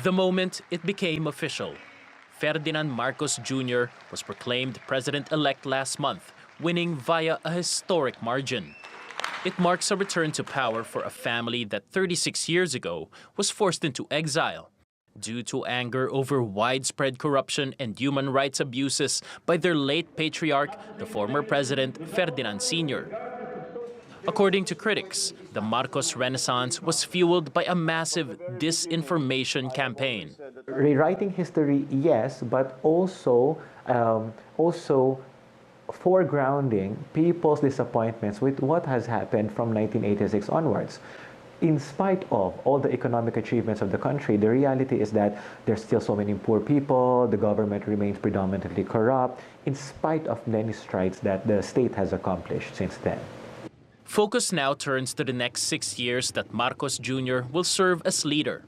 The moment it became official, Ferdinand Marcos Jr. was proclaimed president-elect last month, winning via a historic margin. It marks a return to power for a family that 36 years ago was forced into exile due to anger over widespread corruption and human rights abuses by their late patriarch, the former president Ferdinand Sr. According to critics, the Marcos Renaissance was fueled by a massive disinformation campaign. Rewriting history, yes, but also foregrounding people's disappointments with what has happened from 1986 onwards. In spite of all the economic achievements of the country, the reality is that there's still so many poor people, the government remains predominantly corrupt, in spite of many strides that the state has accomplished since then. Focus now turns to the next 6 years that Marcos Jr. will serve as leader.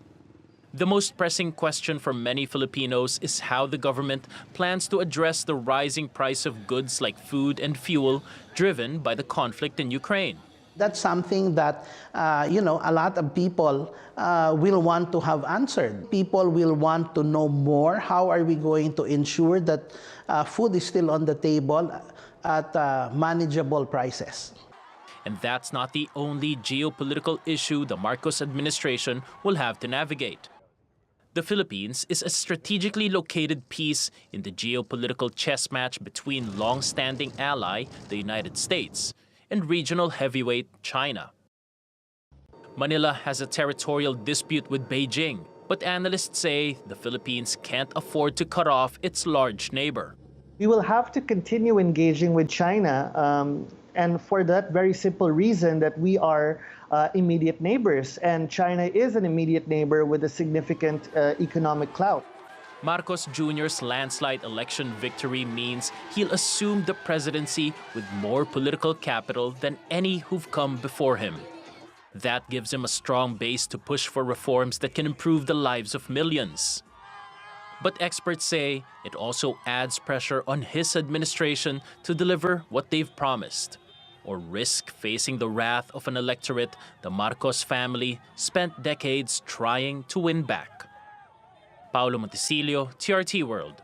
The most pressing question for many Filipinos is how the government plans to address the rising price of goods like food and fuel driven by the conflict in Ukraine. That's something that, a lot of people will want to have answered. People will want to know more. How are we going to ensure that food is still on the table at manageable prices? And that's not the only geopolitical issue the Marcos administration will have to navigate. The Philippines is a strategically located piece in the geopolitical chess match between long-standing ally, the United States, and regional heavyweight China. Manila has a territorial dispute with Beijing, but analysts say the Philippines can't afford to cut off its large neighbor. We will have to continue engaging with China, and for that very simple reason that we are immediate neighbors, and China is an immediate neighbor with a significant economic clout. Marcos Jr.'s landslide election victory means he'll assume the presidency with more political capital than any who've come before him. That gives him a strong base to push for reforms that can improve the lives of millions. But experts say it also adds pressure on his administration to deliver what they've promised, or risk facing the wrath of an electorate the Marcos family spent decades trying to win back. Paulo Montesilio, TRT World.